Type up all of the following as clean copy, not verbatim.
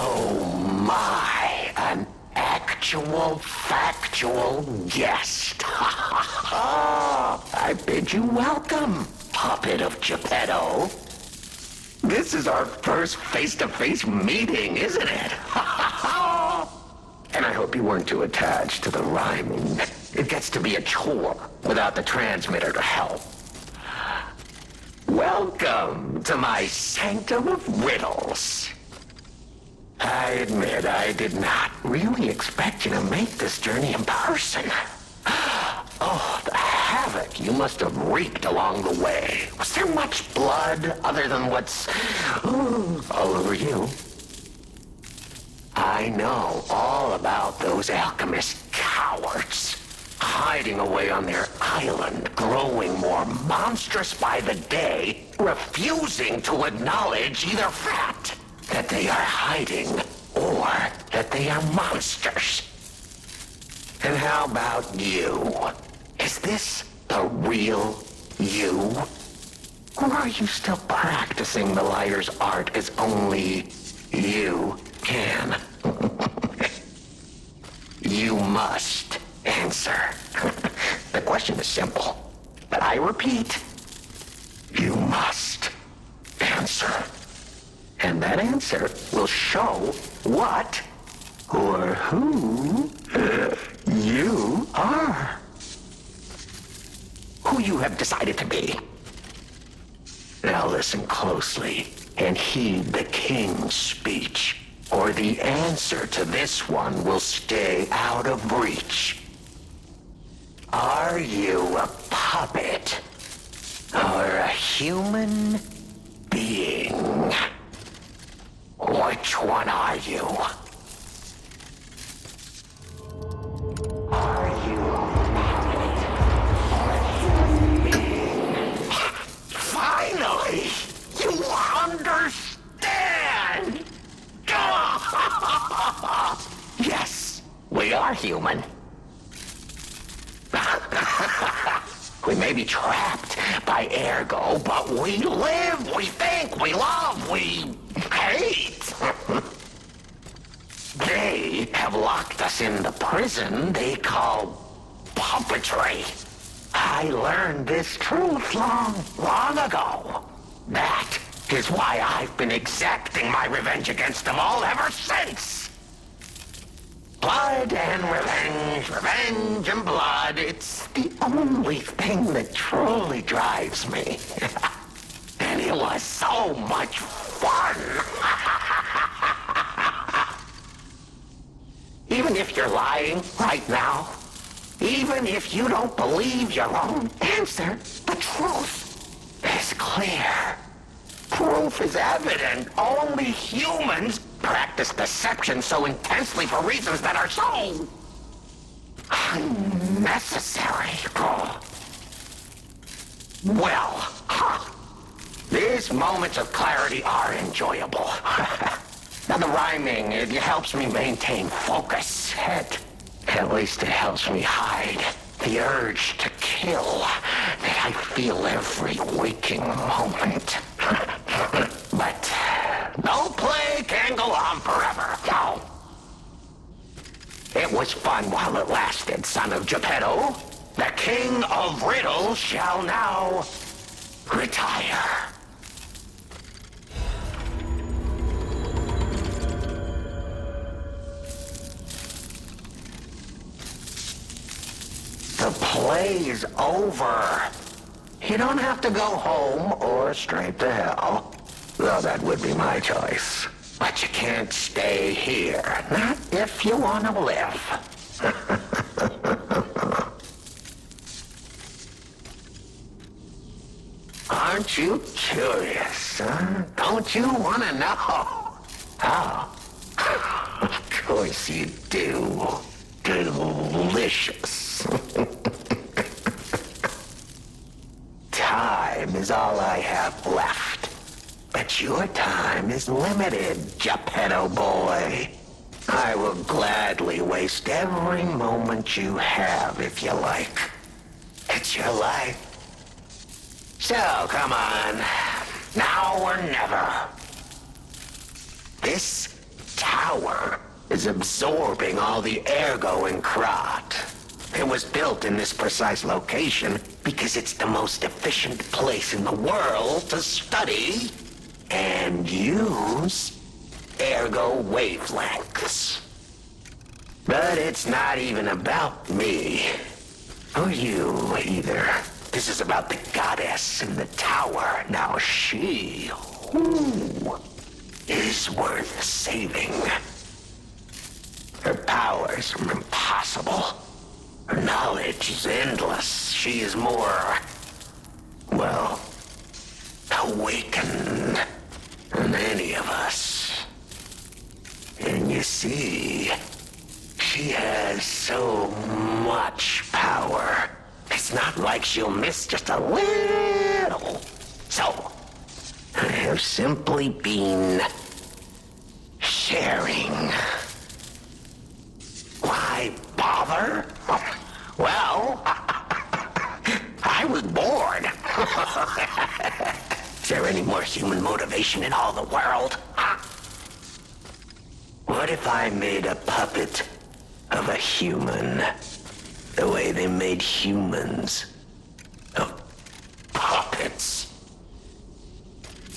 Oh my, an actual, factual guest. I bid you welcome, puppet of Geppetto. This is our first face-to-face meeting, isn't it? And I hope you weren't too attached to the rhyming. It gets to be a chore without the transmitter to help. Welcome to my sanctum of riddles. I admit I did not really expect you to make this journey in person. Oh, the havoc you must have wreaked along the way. Was there much blood other than what's all over you? I know all about those alchemist cowards, hiding away on their island, growing more monstrous by the day, refusing to acknowledge either fact that they are hiding or that they are monsters. And how about you? Is this the real you? Or are you still practicing the liar's art as only you can? You must answer. The question is simple, but I repeat, you must answer. And that answer will show what or who you are. Who you have decided to be. Now listen closely and heed the king's speech, or the answer to this one will stay out of reach. Are you a puppet or a human being? Which one are you? Are you a puppet or a human being? Finally, you understand! Yes, we are human. We may be trapped by ergo, but we live, we think, we love, we hate. They have locked us in the prison they call puppetry. I learned this truth long ago. That is why I've been exacting my revenge against them all ever since. Blood and revenge, revenge and blood. It's the only thing that truly drives me. And it was so much fun. Even if you're lying right now, even if you don't believe your own answer, the truth is clear. Proof is evident. Only humans practice deception so intensely for reasons that are so unnecessary. Well, these moments of clarity are enjoyable. Now the rhyming, it helps me maintain focus. At least it helps me hide the urge to kill that I feel every waking moment. But no play can go on forever. No. It was fun while it lasted, son of Geppetto. The king of riddles shall now retire. The play's over. You don't have to go home or straight to hell. Though that would be my choice. But you can't stay here. Not if you want to live. Aren't you curious, huh? Don't you want to know? Oh. Of course you do. Delicious. Time is all I have left. But your time is limited, Geppetto boy. I will gladly waste every moment you have if you like. It's your life. So, come on. Now or never. This time. power is absorbing all the ergo in Krat. It was built in this precise location because it's the most efficient place in the world to study and use ergo wavelengths. But it's not even about me. Or you, either. This is about the goddess in the tower. Now she, is worth saving. Her powers are impossible. Her knowledge is endless. She is more, well, awakened than any of us. And you see, she has so much power. It's not like she'll miss just a little. So, I have simply been sharing. Why bother? Well, I was bored. Is there any more human motivation in all the world? What if I made a puppet of a human, the way they made humans of puppets?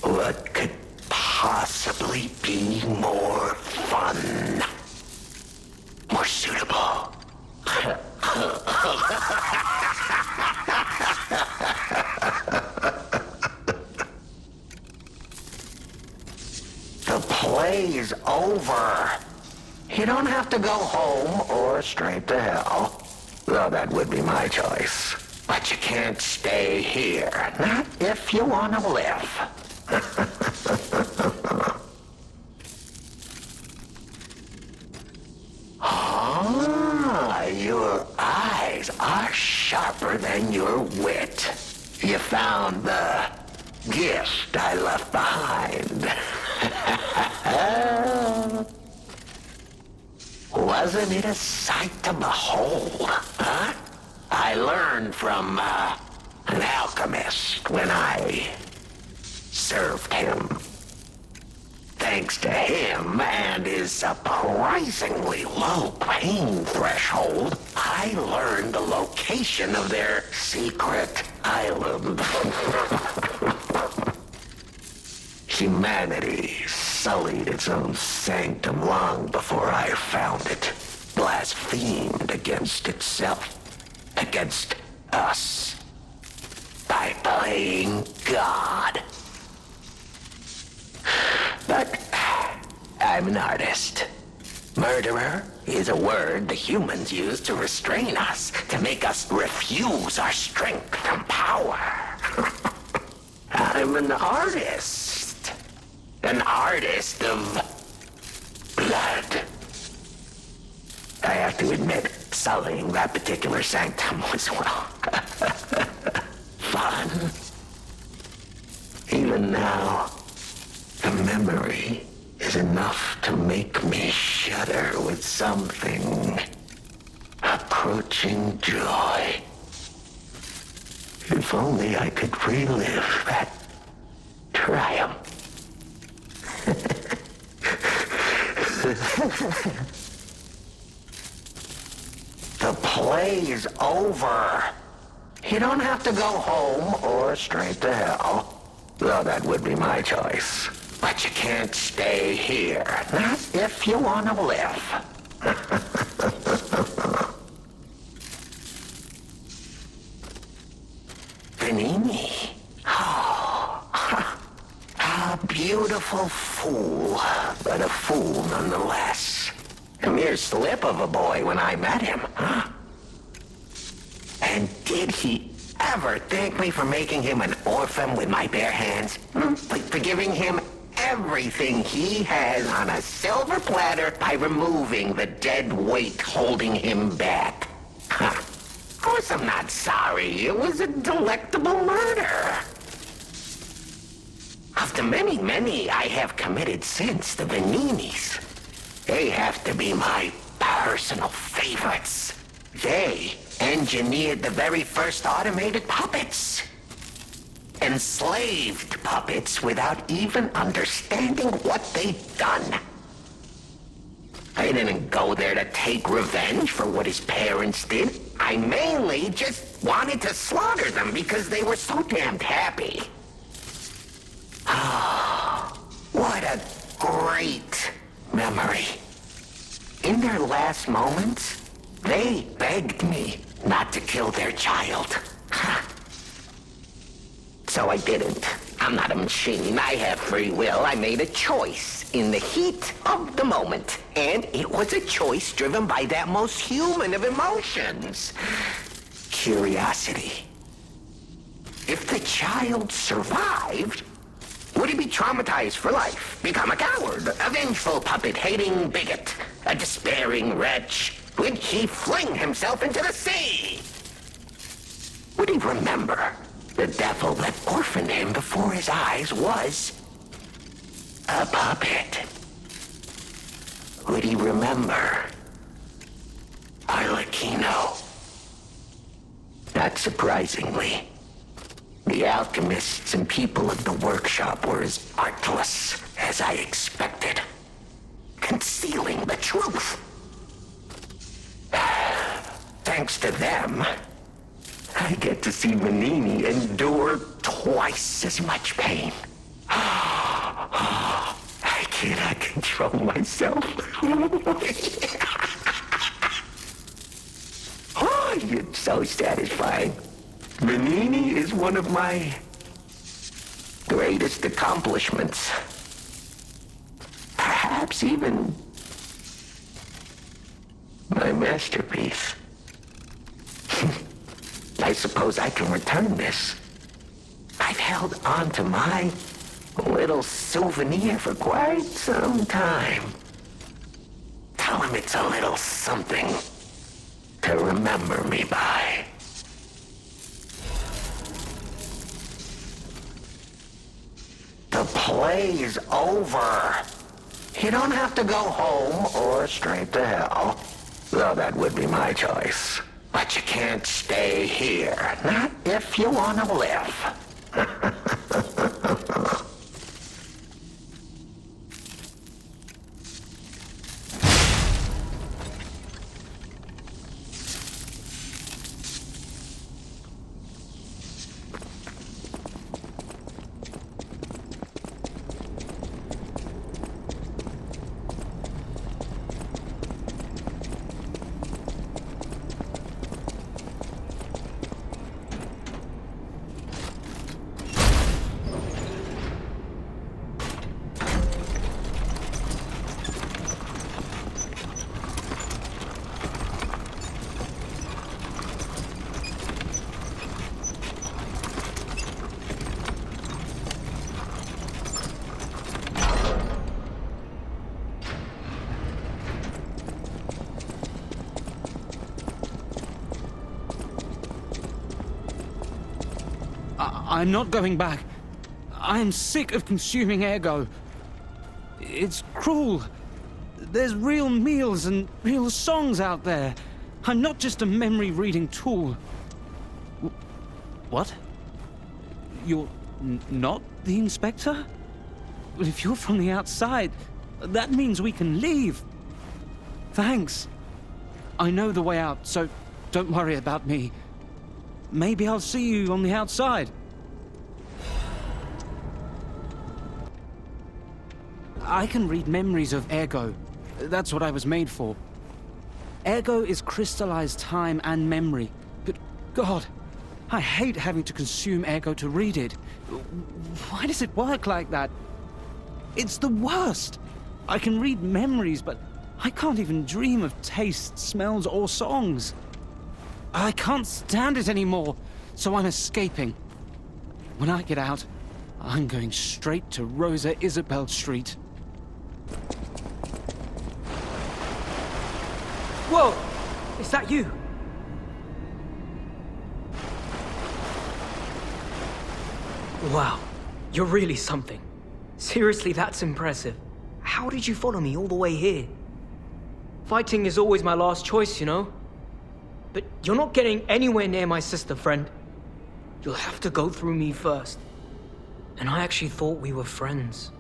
What could possibly be more fun? More suitable? The play's over. You don't have to go home or straight to hell. Though that would be my choice. But you can't stay here. Not if you want to live. Your eyes are sharper than your wit. You found the gift I left behind. Wasn't it a sight to behold, huh? I learned from an alchemist when I served him. Thanks to him and his surprisingly low pain threshold, I learned the location of their secret island. Humanity sullied its own sanctum long before I found it, blasphemed against itself, against us, by playing God. But I'm an artist. Murderer is a word the humans use to restrain us, to make us refuse our strength and power. I'm an artist. An artist of blood. I have to admit, sullying that particular sanctum was, well, fun. Even now, the memory is enough to make me shudder with something approaching joy. If only I could relive that triumph. The play is over. You don't have to go home or straight to hell. Though that would be my choice. But you can't stay here. Not if you want to live. Vanini. Oh, a beautiful fool, but a fool nonetheless. A mere slip of a boy when I met him, huh? And did he ever thank me for making him an orphan with my bare hands? For giving him everything he has on a silver platter by removing the dead weight holding him back. Of course I'm not sorry. It was a delectable murder. Of the many, many I have committed since, the Vaninis, they have to be my personal favorites. They engineered the very first automated puppets. Enslaved puppets without even understanding what they'd done. didn't go there to take revenge for what his parents did. I mainly just wanted to slaughter them because they were so damned happy. What a great memory. In their last moments, they begged me not to kill their child. So I didn't. I'm not a machine. I have free will. I made a choice in the heat of the moment. And it was a choice driven by that most human of emotions. Curiosity. If the child survived, would he be traumatized for life? Become a coward, a vengeful puppet-hating bigot, a despairing wretch? Would he fling himself into the sea? Would he remember the devil that orphaned him before his eyes was a puppet? Would he remember Arlecchino? Not surprisingly, the alchemists and people of the workshop were as artless as I expected, concealing the truth. Thanks to them, I get to see Manini endure twice as much pain. I cannot control myself. Oh, it's so satisfying. Manini is one of my greatest accomplishments. Perhaps even my masterpiece. I suppose I can return this. I've held on to my little souvenir for quite some time. Tell him it's a little something to remember me by. The play's over. You don't have to go home or straight to hell, though that would be my choice. But you can't stay here, not if you want to live. I'm not going back. I am sick of consuming ergo. It's cruel. There's real meals and real songs out there. I'm not just a memory-reading tool. What? You're not the inspector? Well, if you're from the outside, that means we can leave. Thanks. I know the way out, so don't worry about me. Maybe I'll see you on the outside. I can read memories of ergo. That's what I was made for. Ergo is crystallized time and memory. But God, I hate having to consume ergo to read it. Why does it work like that? It's the worst. I can read memories, but I can't even dream of tastes, smells, or songs. I can't stand it anymore, so I'm escaping. When I get out, I'm going straight to Rosa Isabel Street. Whoa! Is that you? Wow, you're really something. Seriously, that's impressive. How did you follow me all the way here? Fighting is always my last choice, you know? But you're not getting anywhere near my sister, friend. You'll have to go through me first. And I actually thought we were friends.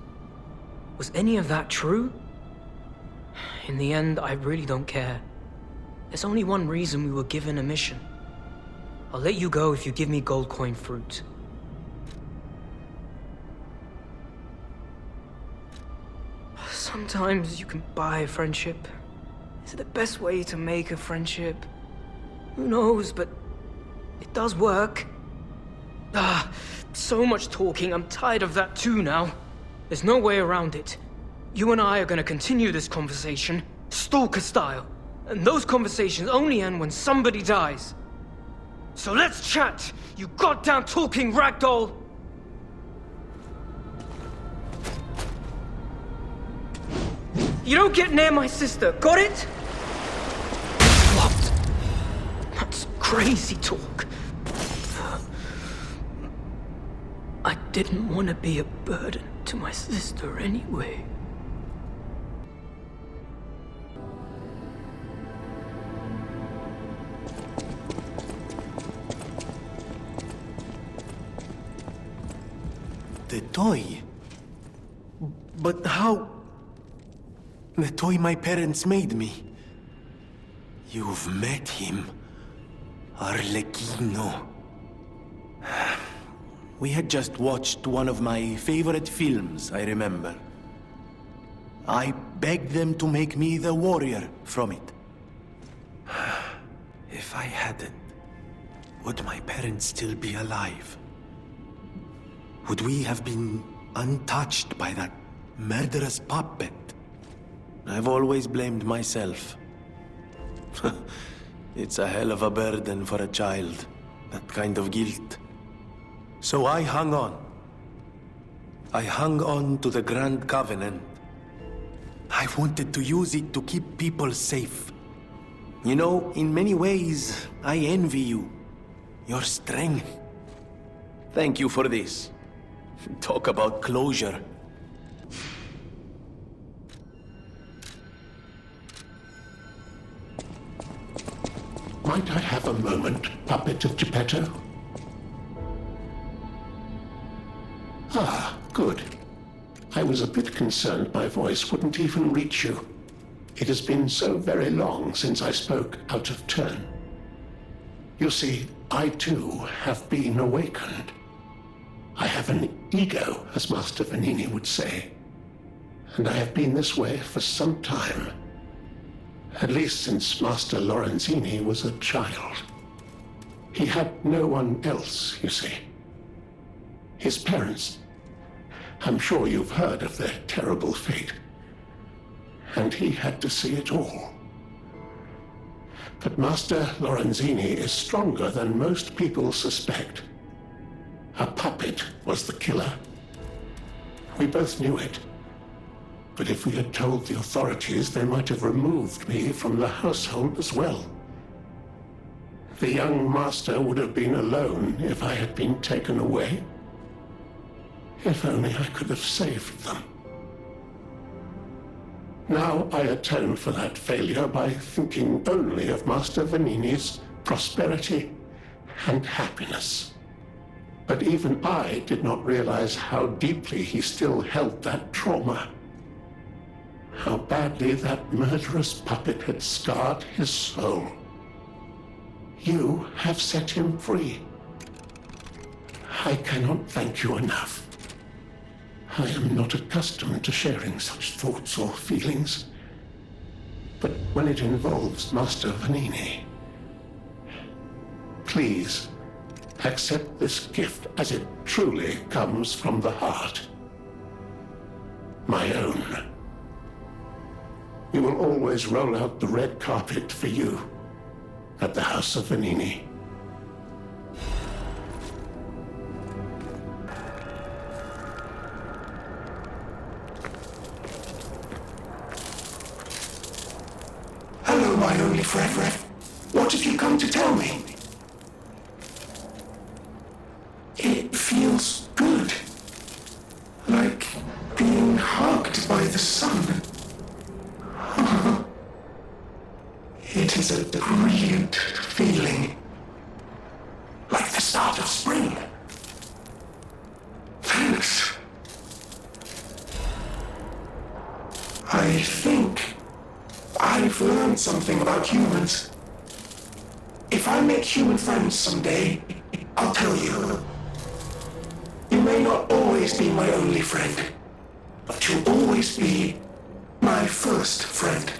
Was any of that true? In the end, I really don't care. There's only one reason we were given a mission. I'll let you go if you give me gold coin fruit. Sometimes you can buy a friendship. Is it the best way to make a friendship? Who knows, but it does work. So much talking. I'm tired of that too now. There's no way around it. You and I are gonna continue this conversation, stalker style. And those conversations only end when somebody dies. So let's chat, you goddamn talking ragdoll! You don't get near my sister, got it? What? That's crazy talk. I didn't want to be a burden to my sister anyway. The toy? But how? The toy my parents made me. You've met him. Arlecchino. We had just watched one of my favorite films, I remember. I begged them to make me the warrior from it. If I hadn't, would my parents still be alive? Would we have been untouched by that murderous puppet? I've always blamed myself. It's a hell of a burden for a child, that kind of guilt. So I hung on. I hung on to the Grand Covenant. I wanted to use it to keep people safe. You know, in many ways, I envy you. Your strength. Thank you for this. Talk about closure. Might I have a moment, puppet of Geppetto? Ah, good. I was a bit concerned my voice wouldn't even reach you. It has been so very long since I spoke out of turn. You see, I too have been awakened. I have an ego, as Master Vanini would say. And I have been this way for some time. At least since Master Lorenzini was a child. He had no one else, you see. His parents. I'm sure you've heard of their terrible fate. And he had to see it all. But Master Lorenzini is stronger than most people suspect. A puppet was the killer. We both knew it. But if we had told the authorities, they might have removed me from the household as well. The young master would have been alone if I had been taken away. If only I could have saved them. Now I atone for that failure by thinking only of Master Vanini's prosperity and happiness. But even I did not realize how deeply he still held that trauma. How badly that murderous puppet had scarred his soul. You have set him free. I cannot thank you enough. I am not accustomed to sharing such thoughts or feelings. But when it involves Master Vanini, please accept this gift as it truly comes from the heart. My own. We will always roll out the red carpet for you at the House of Vanini. Hello, my only friend. What have you come to tell me? It feels good. Like being hugged by the sun. It is a brilliant feeling. Like the start of spring. Thanks. I think I've learned something about humans. If I make human friends someday, I'll tell you. You may not always be my only friend, but you'll always be my first friend.